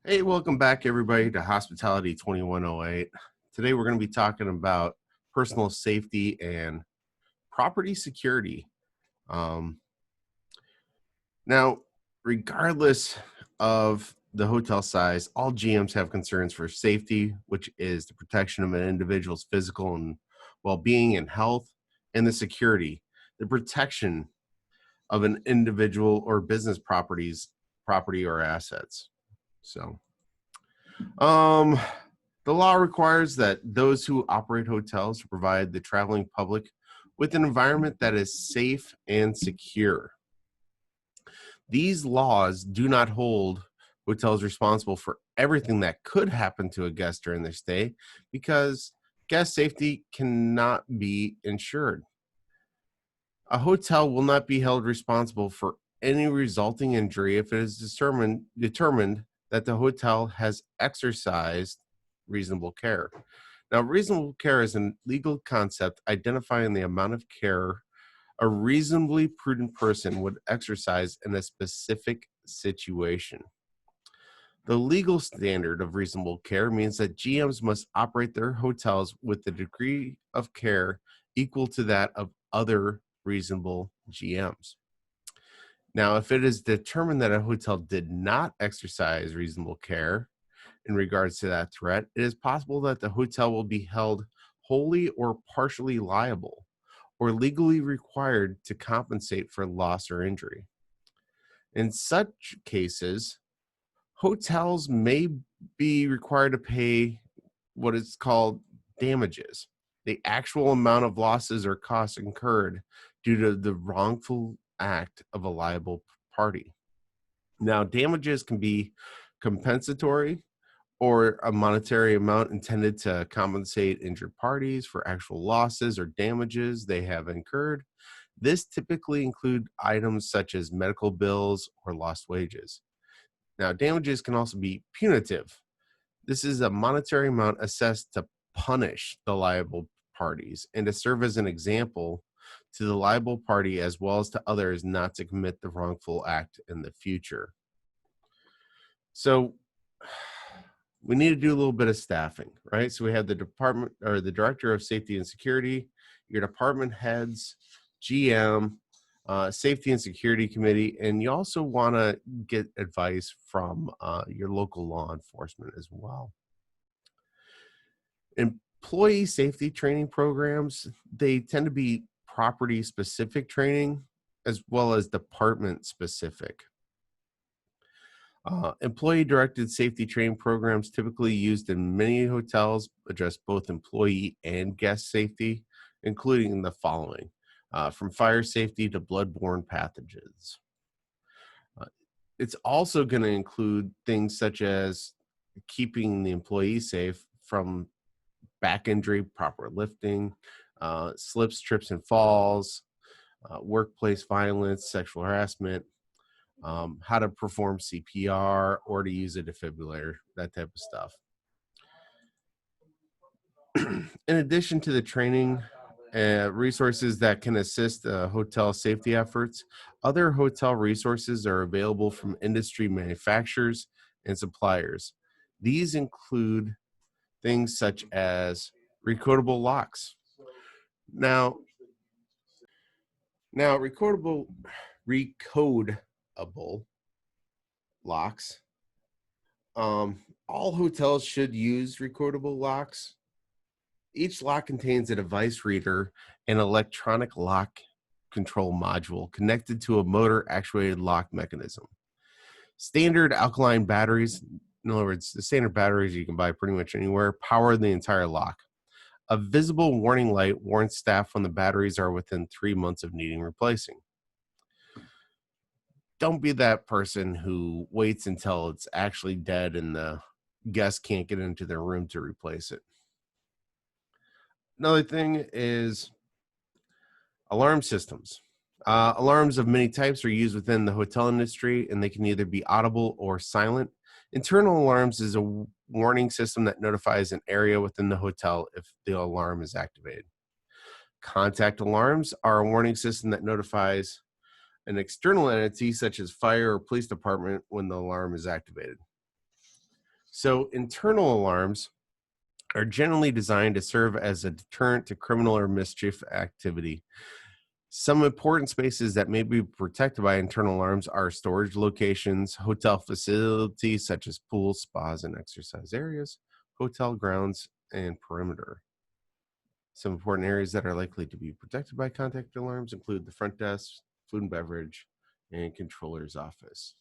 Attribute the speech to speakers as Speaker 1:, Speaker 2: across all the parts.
Speaker 1: Hey, welcome back everybody to Hospitality 2108. Today we're going to be talking about personal safety and property security. Um, Now, regardless of the hotel size, all GMs have concerns for safety, which is the protection of an individual's physical and well-being and health, and the security, the protection of an individual or business property or assets. So, um, the law requires that those who operate hotels provide the traveling public with an environment that is safe and secure. These laws do not hold hotels responsible for everything that could happen to a guest during their stay because guest safety cannot be ensured. A hotel will not be held responsible for any resulting injury if it is determined that the hotel has exercised reasonable care. Now, reasonable care is a legal concept identifying the amount of care a reasonably prudent person would exercise in a specific situation. The legal standard of reasonable care means that GMs must operate their hotels with a degree of care equal to that of other reasonable GMs. Now, if it is determined that a hotel did not exercise reasonable care in regards to that threat, it is possible that the hotel will be held wholly or partially liable or legally required to compensate for loss or injury. In such cases, hotels may be required to pay what is called damages, the actual amount of losses or costs incurred due to the wrongful act of a liable party. Now, damages can be compensatory or a monetary amount intended to compensate injured parties for actual losses or damages they have incurred. This typically include items such as medical bills or lost wages. Now, damages can also be punitive. This is a monetary amount assessed to punish the liable parties and to serve as an example to the liable party as well as to others not to commit the wrongful act in the future. So, we need to do a little bit of staffing, right? So we have the department or the director of safety and security, your department heads, GM, safety and security committee, and you also want to get advice from your local law enforcement as well. Employee safety training programs, they tend to be property specific training as well as department specific. Employee-directed safety training programs typically used in many hotels address both employee and guest safety, including the following, from fire safety to bloodborne pathogens. It's also going to include things such as keeping the employee safe from back injury, proper lifting, slips, trips, and falls, workplace violence, sexual harassment, how to perform CPR or to use a defibrillator, that type of stuff. In addition to the training resources that can assist hotel safety efforts, other hotel resources are available from industry manufacturers and suppliers. These include things such as recordable locks. Now, recodable locks. All hotels should use recordable locks. Each lock contains a device reader and electronic lock control module connected to a motor actuated lock mechanism. Standard alkaline batteries, in other words, the standard batteries you can buy pretty much anywhere, power the entire lock. A visible warning light warns staff when the batteries are within 3 months of needing replacing. Don't be that person who waits until it's actually dead and the guest can't get into their room to replace it. Another thing is alarm systems. Alarms of many types are used within the hotel industry, and they can either be audible or silent. Internal alarms is a warning system that notifies an area within the hotel if the alarm is activated. Contact alarms are a warning system that notifies an external entity such as fire or police department when the alarm is activated. So, internal alarms are generally designed to serve as a deterrent to criminal or mischief activity. Some important spaces that may be protected by internal alarms are storage locations, hotel facilities such as pools, spas, and exercise areas, hotel grounds, and perimeter. Some important areas that are likely to be protected by contact alarms include the front desk, food and beverage, and controller's office.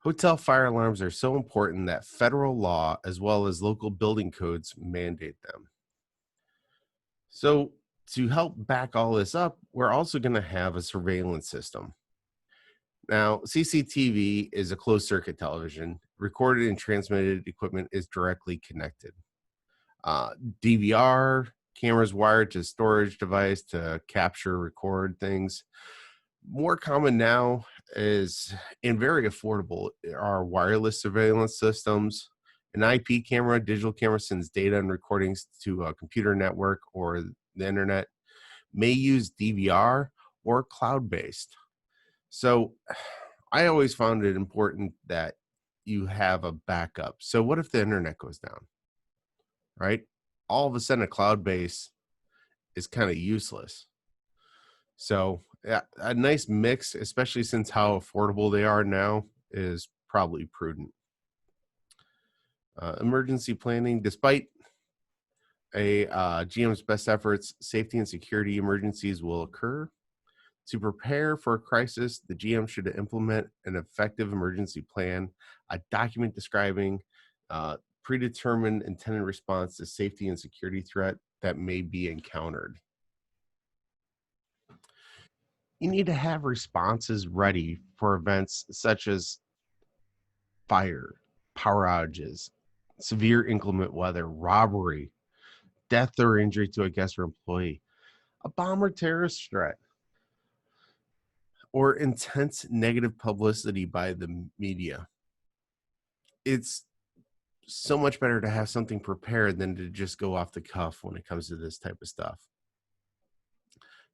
Speaker 1: Hotel fire alarms are so important that federal law as well as local building codes mandate them. So, to help back all this up, we're also going to have a surveillance system. Now, CCTV is a closed circuit television. Recorded and transmitted equipment is directly connected. Uh, DVR cameras wired to storage device to capture, record things. More common now is and very affordable are wireless surveillance systems. An IP camera, digital camera sends data and recordings to a computer network or the internet, may use DVR or cloud based. So I always found it important that you have a backup. So what if the internet goes down, right? All of a sudden, a cloud base is kind of useless. So yeah, a nice mix, especially since how affordable they are now, is probably prudent. Emergency planning, despite GM's best efforts, safety and security emergencies will occur. To prepare for a crisis, the GM should implement an effective emergency plan, a document describing predetermined intended response to safety and security threat that may be encountered. You need to have responses ready for events such as fire, power outages, severe inclement weather, robbery, death or injury to a guest or employee, a bomb or terrorist threat, or intense negative publicity by the media. It's so much better to have something prepared than to just go off the cuff when it comes to this type of stuff.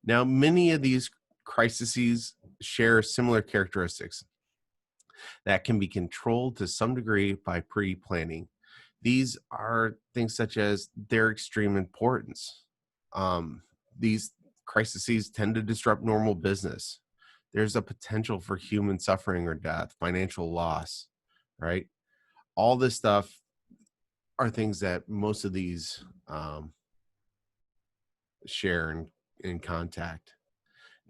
Speaker 1: Now, many of these crises share similar characteristics that can be controlled to some degree by pre-planning. These are things such as their extreme importance. These crises tend to disrupt normal business. There's a potential for human suffering or death, financial loss, right? All this stuff are things that most of these share in contact.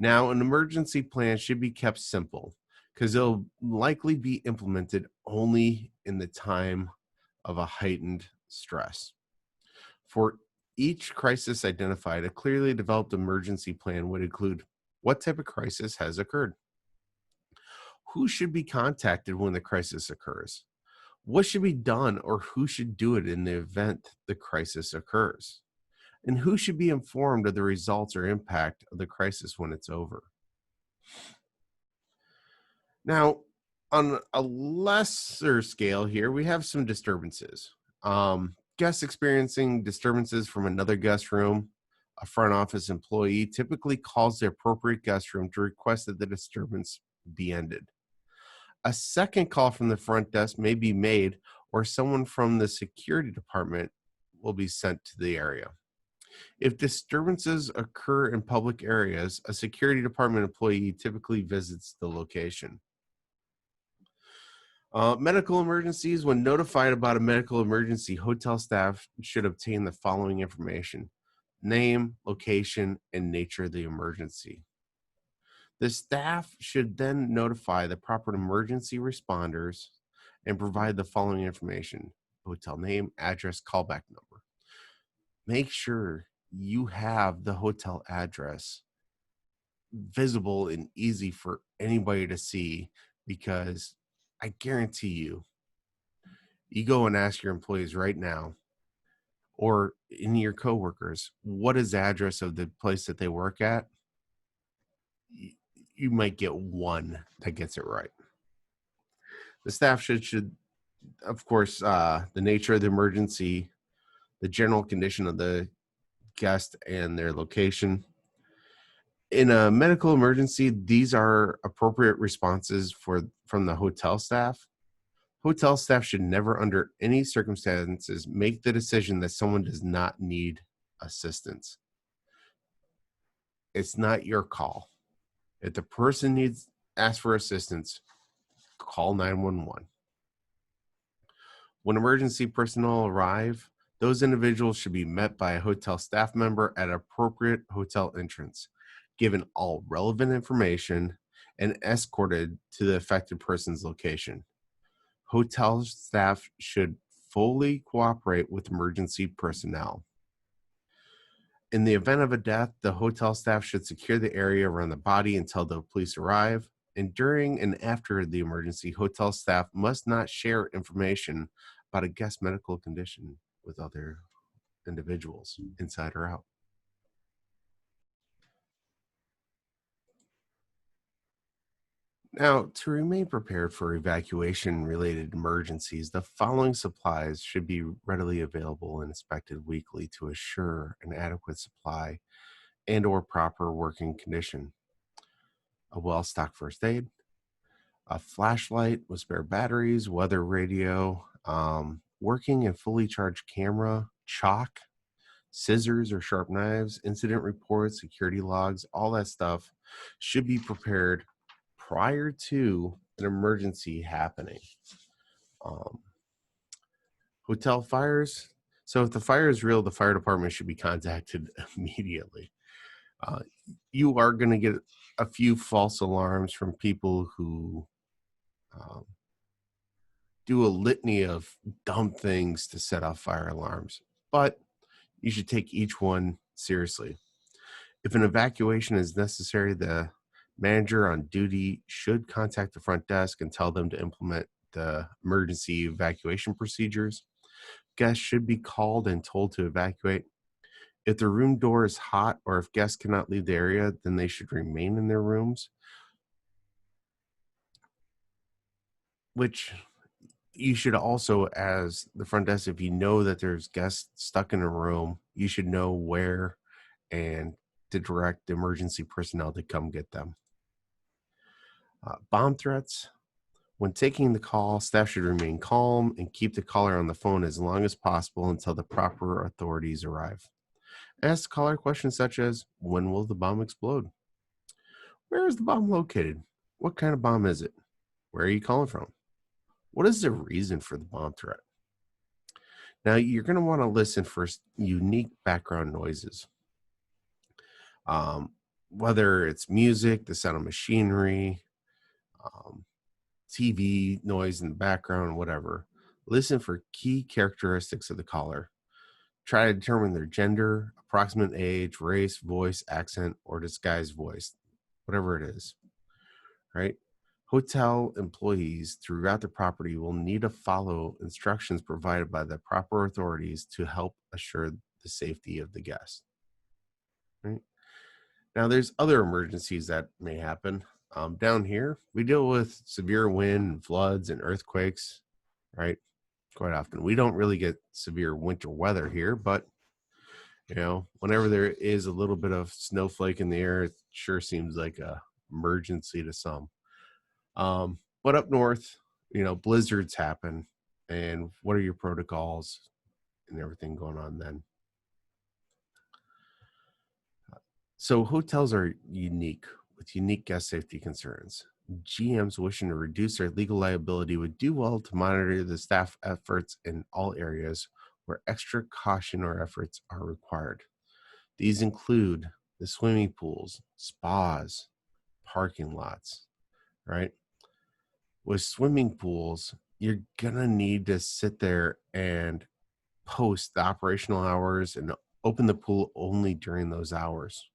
Speaker 1: Now, an emergency plan should be kept simple because it'll likely be implemented only in the time of a heightened stress. For each crisis identified, a clearly developed emergency plan would include what type of crisis has occurred, who should be contacted when the crisis occurs, what should be done or who should do it in the event the crisis occurs, and who should be informed of the results or impact of the crisis when it's over. Now, on a lesser scale here, we have some disturbances. Guests experiencing disturbances from another guest room, a front office employee typically calls the appropriate guest room to request that the disturbance be ended. A second call from the front desk may be made, or someone from the security department will be sent to the area. If disturbances occur in public areas, a security department employee typically visits the location. Medical emergencies. When notified about a medical emergency, hotel staff should obtain the following information: name, location, and nature of the emergency. The staff should then notify the proper emergency responders and provide the following information: hotel name, address, callback number. Make sure you have the hotel address visible and easy for anybody to see, because I guarantee you go and ask your employees right now or any of your coworkers, what is the address of the place that they work at? You might get one that gets it right. The staff should of course, the nature of the emergency, the general condition of the guest and their location, In a medical emergency, these are appropriate responses from the hotel staff. Hotel staff should never, under any circumstances, make the decision that someone does not need assistance. It's not your call. If the person needs ask for assistance, call 911. When emergency personnel arrive, those individuals should be met by a hotel staff member at appropriate hotel entrance, given all relevant information, and escorted to the affected person's location. Hotel staff should fully cooperate with emergency personnel. In the event of a death, the hotel staff should secure the area around the body until the police arrive. And during and after the emergency, hotel staff must not share information about a guest's medical condition with other individuals, inside or out. Now, to remain prepared for evacuation-related emergencies, the following supplies should be readily available and inspected weekly to assure an adequate supply and/or proper working condition. A well-stocked first aid, a flashlight with spare batteries, weather radio, working and fully charged camera, chalk, scissors or sharp knives, incident reports, security logs, all that stuff should be prepared prior to an emergency happening. Um, Hotel fires. So if the fire is real, the fire department should be contacted immediately. Uh, you are going to get a few false alarms from people who um, do a litany of dumb things to set off fire alarms, but you should take each one seriously. If an evacuation is necessary, the manager on duty should contact the front desk and tell them to implement the emergency evacuation procedures. Guests should be called and told to evacuate. If the room door is hot or if guests cannot leave the area, then they should remain in their rooms, which you should also, as the front desk, if you know that there's guests stuck in a room, you should know where and to direct emergency personnel to come get them. Bomb threats. When taking the call, staff should remain calm and keep the caller on the phone as long as possible until the proper authorities arrive. Ask the caller questions such as, when will the bomb explode? Where is the bomb located? What kind of bomb is it? Where are you calling from? What is the reason for the bomb threat? Now, you're going to want to listen for unique background noises. Whether it's music, the sound of machinery, TV noise in the background, whatever. Listen for key characteristics of the caller. Try to determine their gender, approximate age, race, voice, accent, or disguised voice, whatever it is, right? Hotel employees throughout the property will need to follow instructions provided by the proper authorities to help assure the safety of the guest, right? Now, there's other emergencies that may happen. Down here, we deal with severe wind and floods and earthquakes, right? Quite often. We don't really get severe winter weather here, but whenever there is a little bit of snowflake in the air, it sure seems like a emergency to some. But up north, blizzards happen, and what are your protocols and everything going on then? So hotels are unique with unique guest safety concerns. GMs wishing to reduce their legal liability would do well to monitor the staff efforts in all areas where extra caution or efforts are required. These include the swimming pools, spas, parking lots, right? With swimming pools, you're gonna need to sit there and post the operational hours and open the pool only during those hours.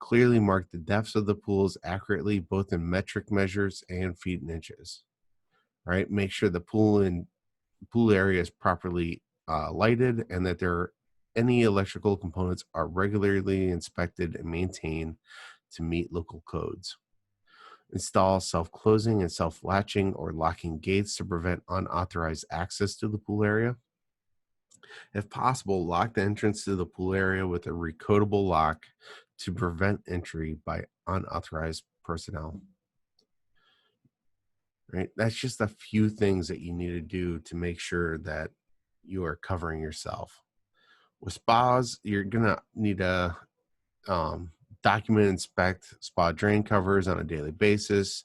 Speaker 1: Clearly mark the depths of the pools accurately, both in metric measures and feet and inches, right? Make sure the pool area is properly lighted and that any electrical components are regularly inspected and maintained to meet local codes. Install self-closing and self-latching or locking gates to prevent unauthorized access to the pool area. If possible, lock the entrance to the pool area with a recoatable lock to prevent entry by unauthorized personnel. Right? That's just a few things that you need to do to make sure that you are covering yourself. With spas, you're gonna need to document and inspect spa drain covers on a daily basis,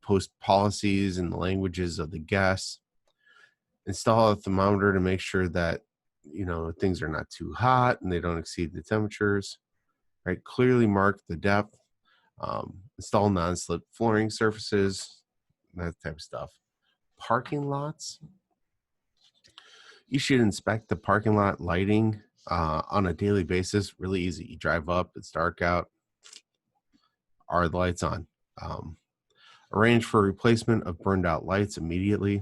Speaker 1: post policies in the languages of the guests, install a thermometer to make sure that things are not too hot and they don't exceed the temperatures. Right, clearly mark the depth, install non-slip flooring surfaces, that type of stuff. Parking lots, you should inspect the parking lot lighting on a daily basis. Really easy. You drive up, it's dark out. Are the lights on? Arrange for replacement of burned out lights immediately.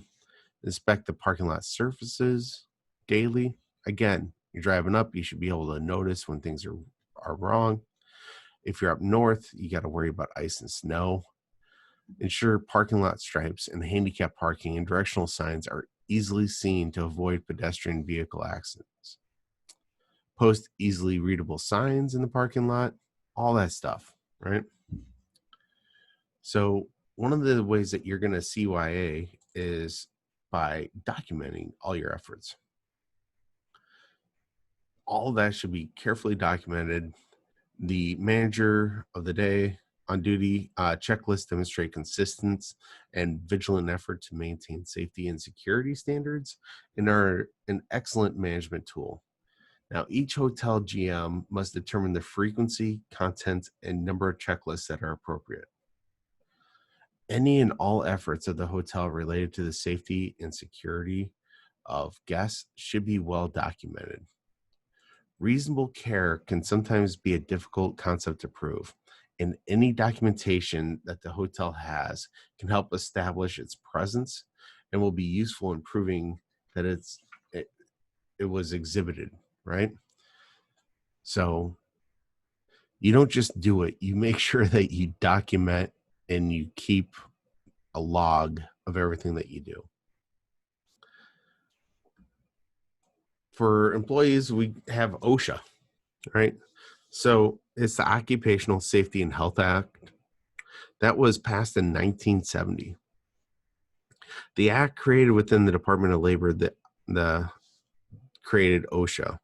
Speaker 1: Inspect the parking lot surfaces daily. Again, you're driving up, you should be able to notice when things are wrong. If you're up north, you got to worry about ice and snow. Ensure parking lot stripes and handicap parking and directional signs are easily seen to avoid pedestrian vehicle accidents. Post easily readable signs in the parking lot, all that stuff, right? So one of the ways that you're going to CYA is by documenting all your efforts. All of that should be carefully documented. The manager of the day on duty checklist demonstrate consistent and vigilant effort to maintain safety and security standards and are an excellent management tool. Now, each hotel GM must determine the frequency, content, and number of checklists that are appropriate. Any and all efforts of the hotel related to the safety and security of guests should be well documented. Reasonable care can sometimes be a difficult concept to prove, and any documentation that the hotel has can help establish its presence and will be useful in proving that it was exhibited, right? So you don't just do it, you make sure that you document and you keep a log of everything that you do. For employees, we have OSHA, right? So it's the Occupational Safety and Health Act that was passed in 1970. The act created within the Department of Labor the created OSHA,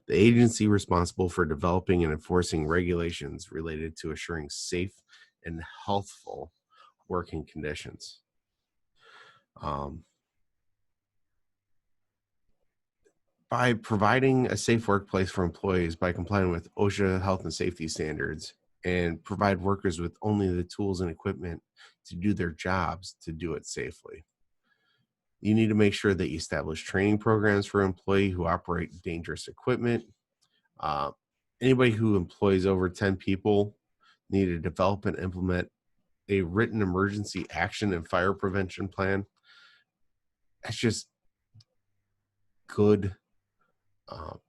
Speaker 1: the agency responsible for developing and enforcing regulations related to assuring safe and healthful working conditions. By providing a safe workplace for employees by complying with OSHA health and safety standards and provide workers with only the tools and equipment to do their jobs to do it safely. You need to make sure that you establish training programs for employees who operate dangerous equipment. Anybody who employs over 10 people need to develop and implement a written emergency action and fire prevention plan. That's just good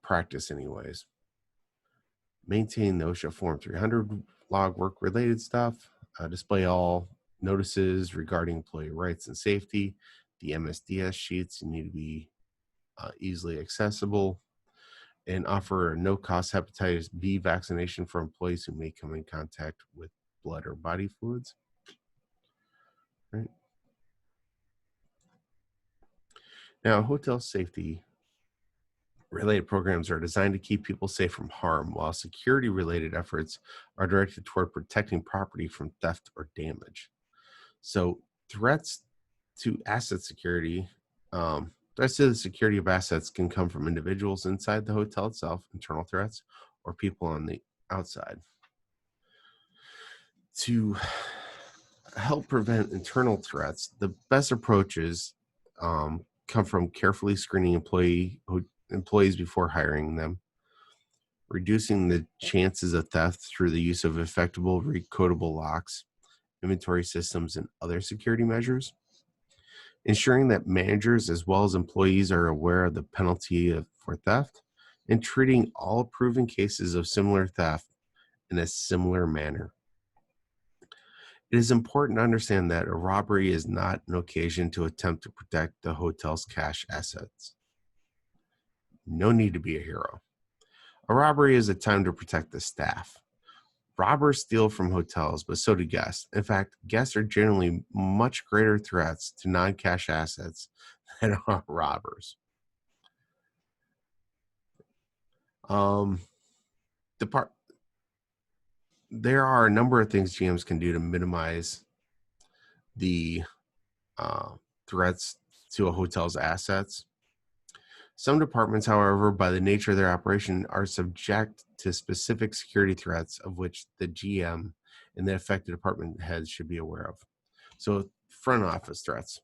Speaker 1: practice anyways. Maintain the OSHA Form 300 log work-related stuff. Display all notices regarding employee rights and safety. The MSDS sheets need to be easily accessible. And offer a no-cost hepatitis B vaccination for employees who may come in contact with blood or body fluids. Right. Now, hotel safety related programs are designed to keep people safe from harm, while security related efforts are directed toward protecting property from theft or damage. So threats to asset security, threats to the security of assets can come from individuals inside the hotel itself, internal threats, or people on the outside. To help prevent internal threats, the best approaches come from carefully screening employees before hiring them, reducing the chances of theft through the use of effectable recodable locks, inventory systems, and other security measures, ensuring that managers as well as employees are aware of the penalty for theft, and treating all proven cases of similar theft in a similar manner. It is important to understand that a robbery is not an occasion to attempt to protect the hotel's cash assets. No need to be a hero. A robbery is a time to protect the staff. Robbers steal from hotels, but so do guests. In fact, guests are generally much greater threats to non-cash assets than are robbers. Um, depart- there are a number of things GMs can do to minimize the uh, threats to a hotel's assets. Some departments, however, by the nature of their operation, are subject to specific security threats of which the GM and the affected department heads should be aware of. So, front office threats,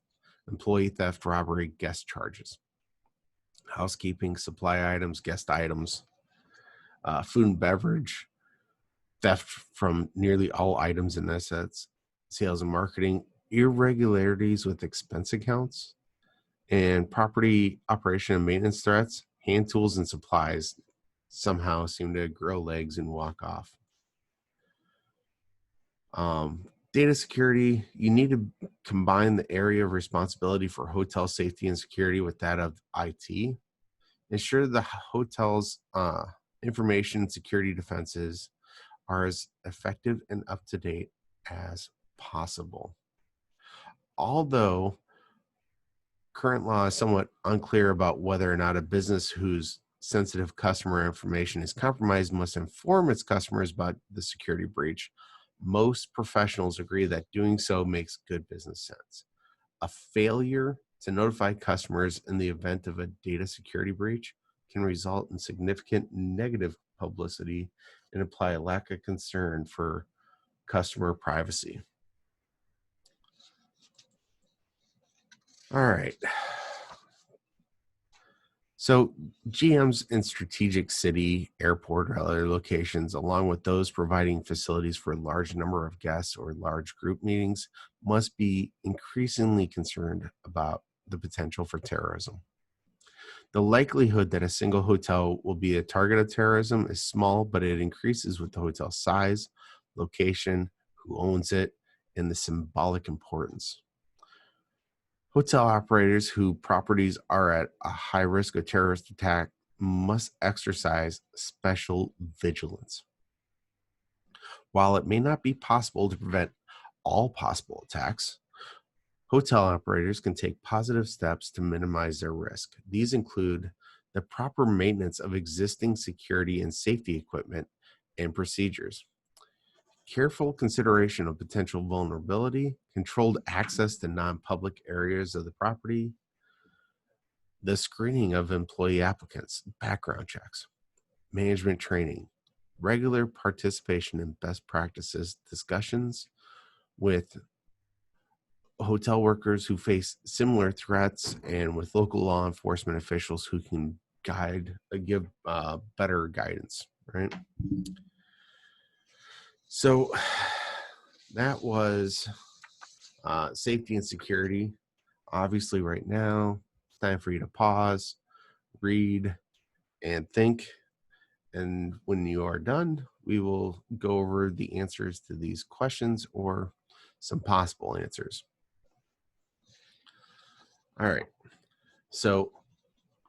Speaker 1: employee theft, robbery, guest charges, housekeeping, supply items, guest items, food and beverage, theft from nearly all items and assets, sales and marketing, irregularities with expense accounts, and property operation and maintenance threats. Hand tools and supplies somehow seem to grow legs and walk off. Data security, you need to combine the area of responsibility for hotel safety and security with that of IT. Ensure the hotel's information security defenses are as effective and up to date as possible. Although current law is somewhat unclear about whether or not a business whose sensitive customer information is compromised must inform its customers about the security breach, most professionals agree that doing so makes good business sense. A failure to notify customers in the event of a data security breach can result in significant negative publicity and imply a lack of concern for customer privacy. All right. So GMs in strategic city, airport, or other locations, along with those providing facilities for a large number of guests or large group meetings, must be increasingly concerned about the potential for terrorism. The likelihood that a single hotel will be a target of terrorism is small, but it increases with the hotel size, location, who owns it, and the symbolic importance. Hotel operators whose properties are at a high risk of terrorist attack must exercise special vigilance. While it may not be possible to prevent all possible attacks, hotel operators can take positive steps to minimize their risk. These include the proper maintenance of existing security and safety equipment and procedures, careful consideration of potential vulnerability, controlled access to non-public areas of the property, the screening of employee applicants, background checks, management training, regular participation in best practices discussions with hotel workers who face similar threats and with local law enforcement officials who can give better guidance, right? So that was safety and security. Obviously, right now, it's time for you to pause, read, and think. And when you are done, we will go over the answers to these questions or some possible answers. All right. So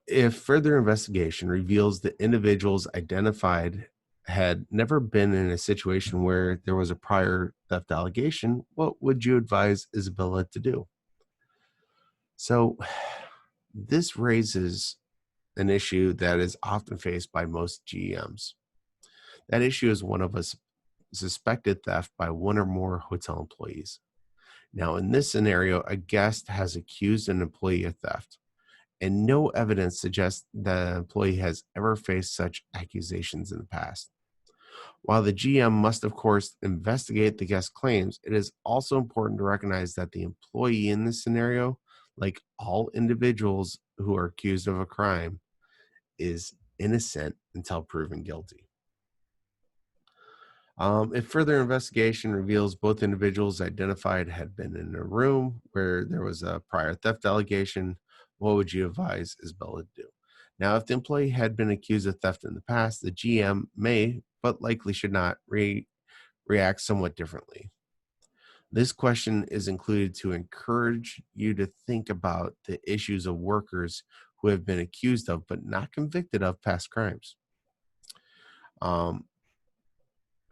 Speaker 1: if further investigation reveals that individuals identified had never been in a situation where there was a prior theft allegation, what would you advise Isabella to do? So this raises an issue that is often faced by most GMs. That issue is one of a suspected theft by one or more hotel employees. Now, in this scenario, a guest has accused an employee of theft, and no evidence suggests the employee has ever faced such accusations in the past. While the GM must, of course, investigate the guest claims, it is also important to recognize that the employee in this scenario, like all individuals who are accused of a crime, is innocent until proven guilty. If further investigation reveals both individuals identified had been in a room where there was a prior theft allegation, what would you advise Isabella to do? Now, if the employee had been accused of theft in the past, the GM may, but likely should not, react somewhat differently. This question is included to encourage you to think about the issues of workers who have been accused of but not convicted of past crimes.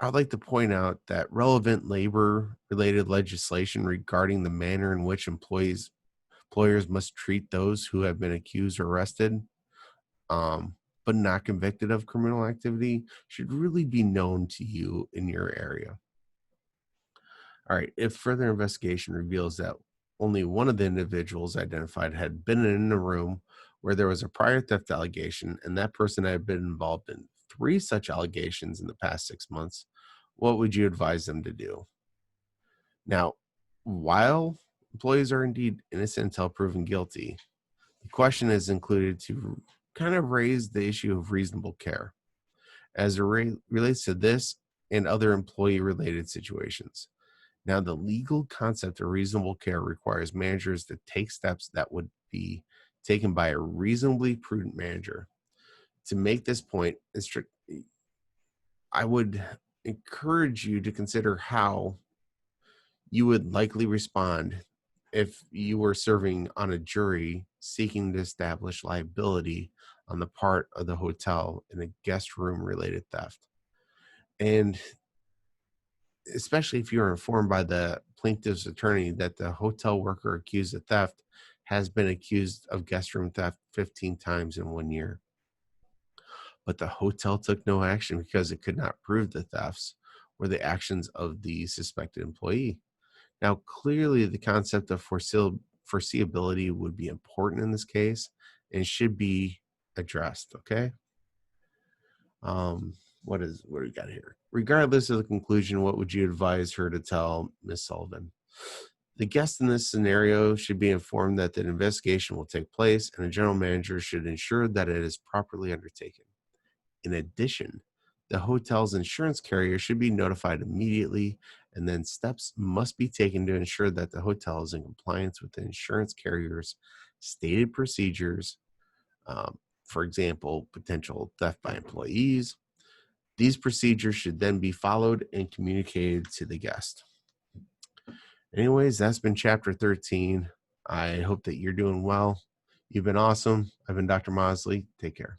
Speaker 1: I'd like to point out that relevant labor related legislation regarding the manner in which employers must treat those who have been accused or arrested, um, but not convicted of criminal activity should really be known to you in your area. All right, if further investigation reveals that only one of the individuals identified had been in a room where there was a prior theft allegation and that person had been involved in three such allegations in the past 6 months, what would you advise them to do? Now, while employees are indeed innocent until proven guilty, the question is included to kind of raise the issue of reasonable care as it relates to this and other employee related situations. Now, the legal concept of reasonable care requires managers to take steps that would be taken by a reasonably prudent manager. To make this point, I would encourage you to consider how you would likely respond if you were serving on a jury seeking to establish liability on the part of the hotel in a guest room related theft. And especially if you're informed by the plaintiff's attorney that the hotel worker accused of theft has been accused of guest room theft 15 times in 1 year. But the hotel took no action because it could not prove the thefts or the actions of the suspected employee. Now, clearly, the concept of foreseeability would be important in this case and should be addressed. Okay. What do we got here? Regardless of the conclusion, what would you advise her to tell Miss Sullivan? The guest in this scenario should be informed that the investigation will take place and a general manager should ensure that it is properly undertaken. In addition, the hotel's insurance carrier should be notified immediately, and then steps must be taken to ensure that the hotel is in compliance with the insurance carrier's stated procedures. For example, potential theft by employees. These procedures should then be followed and communicated to the guest. Anyways, that's been chapter 13. I hope that you're doing well. You've been awesome. I've been Dr. Mosley. Take care.